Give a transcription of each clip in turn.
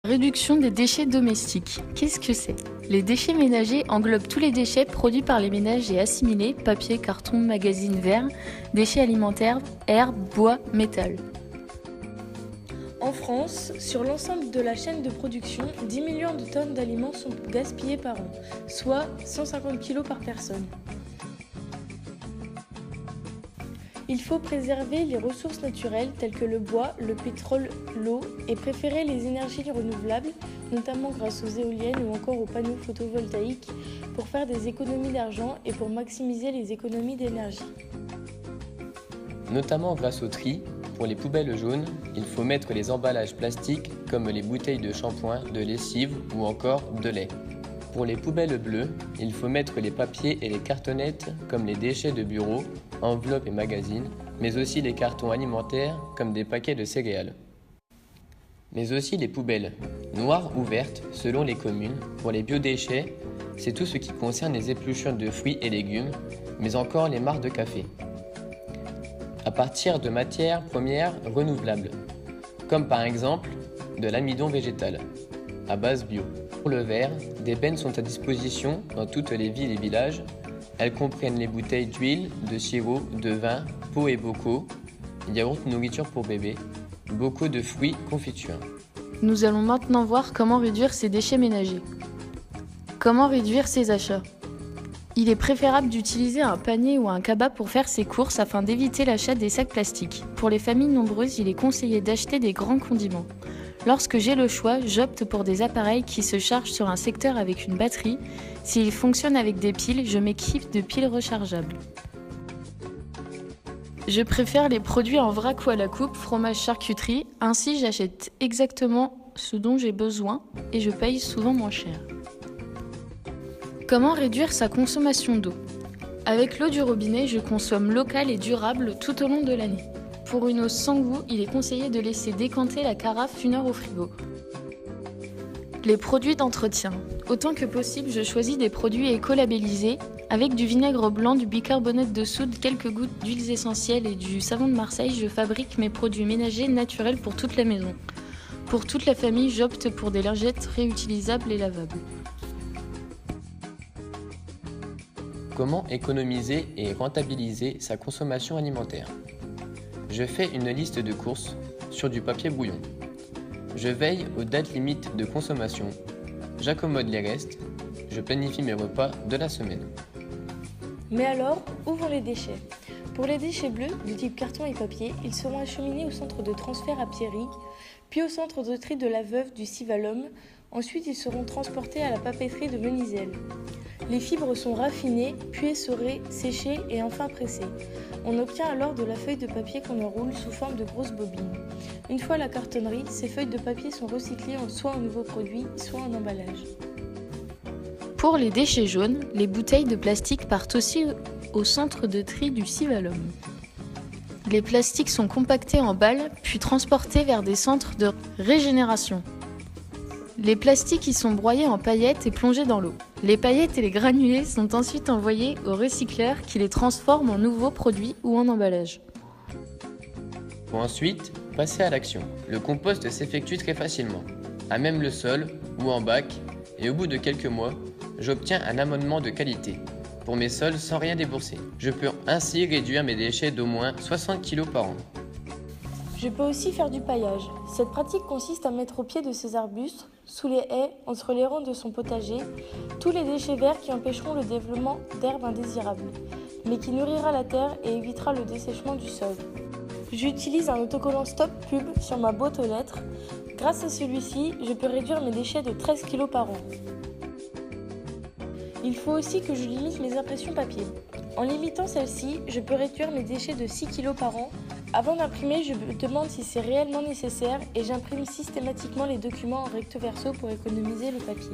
Réduction des déchets domestiques. Qu'est-ce que c'est ? Les déchets ménagers englobent tous les déchets produits par les ménages et assimilés, papier, carton, magazines, verre, déchets alimentaires, herbe, bois, métal. En France, sur l'ensemble de la chaîne de production, 10 millions de tonnes d'aliments sont gaspillés par an, soit 150 kg par personne. Il faut préserver les ressources naturelles telles que le bois, le pétrole, l'eau et préférer les énergies renouvelables, notamment grâce aux éoliennes ou encore aux panneaux photovoltaïques, pour faire des économies d'argent et pour maximiser les économies d'énergie. Notamment grâce au tri, pour les poubelles jaunes, il faut mettre les emballages plastiques comme les bouteilles de shampoing, de lessive ou encore de lait. Pour les poubelles bleues, il faut mettre les papiers et les cartonnettes comme les déchets de bureau, enveloppes et magazines, mais aussi les cartons alimentaires comme des paquets de céréales. Mais aussi les poubelles, noires ou vertes selon les communes. Pour les biodéchets, c'est tout ce qui concerne les épluchures de fruits et légumes, mais encore les marcs de café. À partir de matières premières renouvelables, comme par exemple de l'amidon végétal, à base bio. Pour le verre, des bennes sont à disposition dans toutes les villes et villages. Elles comprennent les bouteilles d'huile, de sirop, de vin, pots et bocaux, yaourt, nourriture pour bébé, bocaux de fruits, confitures. Nous allons maintenant voir comment réduire ces déchets ménagers. Comment réduire ses achats ? Il est préférable d'utiliser un panier ou un cabas pour faire ses courses afin d'éviter l'achat des sacs plastiques. Pour les familles nombreuses, il est conseillé d'acheter des grands condiments. Lorsque j'ai le choix, j'opte pour des appareils qui se chargent sur un secteur avec une batterie. S'ils fonctionnent avec des piles, je m'équipe de piles rechargeables. Je préfère les produits en vrac ou à la coupe, fromage, charcuterie. Ainsi, j'achète exactement ce dont j'ai besoin et je paye souvent moins cher. Comment réduire sa consommation d'eau ? Avec l'eau du robinet, je consomme local et durable tout au long de l'année. Pour une eau sans goût, il est conseillé de laisser décanter la carafe 1 heure au frigo. Les produits d'entretien. Autant que possible, je choisis des produits éco-labellisés avec du vinaigre blanc, du bicarbonate de soude, quelques gouttes d'huiles essentielles et du savon de Marseille. Je fabrique mes produits ménagers naturels pour toute la maison. Pour toute la famille, j'opte pour des lingettes réutilisables et lavables. Comment économiser et rentabiliser sa consommation alimentaire ? Je fais une liste de courses sur du papier brouillon. Je veille aux dates limites de consommation. J'accommode les restes. Je planifie mes repas de la semaine. Mais alors, où vont les déchets ? Pour les déchets bleus, de type carton et papier, ils seront acheminés au centre de transfert à Pierrigue, puis au centre de tri de la Veuve du Civalhomme. Ensuite, ils seront transportés à la papeterie de Venizelle. Les fibres sont raffinées, puis essorées, séchées et enfin pressées. On obtient alors de la feuille de papier qu'on enroule sous forme de grosses bobines. Une fois à la cartonnerie, ces feuilles de papier sont recyclées soit en nouveaux produits, soit en emballage. Pour les déchets jaunes, les bouteilles de plastique partent aussi au centre de tri du Civalhomme. Les plastiques sont compactés en balles, puis transportés vers des centres de régénération. Les plastiques y sont broyés en paillettes et plongés dans l'eau. Les paillettes et les granulés sont ensuite envoyés aux recycleurs qui les transforment en nouveaux produits ou en emballage. Pour ensuite passer à l'action. Le compost s'effectue très facilement, à même le sol ou en bac, et au bout de quelques mois, j'obtiens un amendement de qualité pour mes sols sans rien débourser. Je peux ainsi réduire mes déchets d'au moins 60 kg par an. Je peux aussi faire du paillage. Cette pratique consiste à mettre au pied de ces arbustes, sous les haies, entre les rangs de son potager, tous les déchets verts qui empêcheront le développement d'herbes indésirables, mais qui nourrira la terre et évitera le dessèchement du sol. J'utilise un autocollant Stop Pub sur ma boîte aux lettres. Grâce à celui-ci, je peux réduire mes déchets de 13 kg par an. Il faut aussi que je limite mes impressions papier. En limitant celle-ci, je peux réduire mes déchets de 6 kg par an. Avant d'imprimer, je me demande si c'est réellement nécessaire et j'imprime systématiquement les documents en recto verso pour économiser le papier.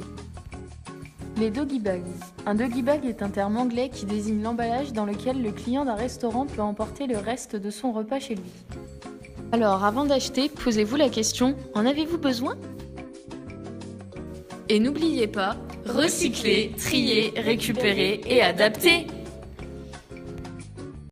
Les doggy bags. Un doggy bag est un terme anglais qui désigne l'emballage dans lequel le client d'un restaurant peut emporter le reste de son repas chez lui. Alors, avant d'acheter, posez-vous la question, en avez-vous besoin ? Et n'oubliez pas, recycler, trier, récupérer et adapter.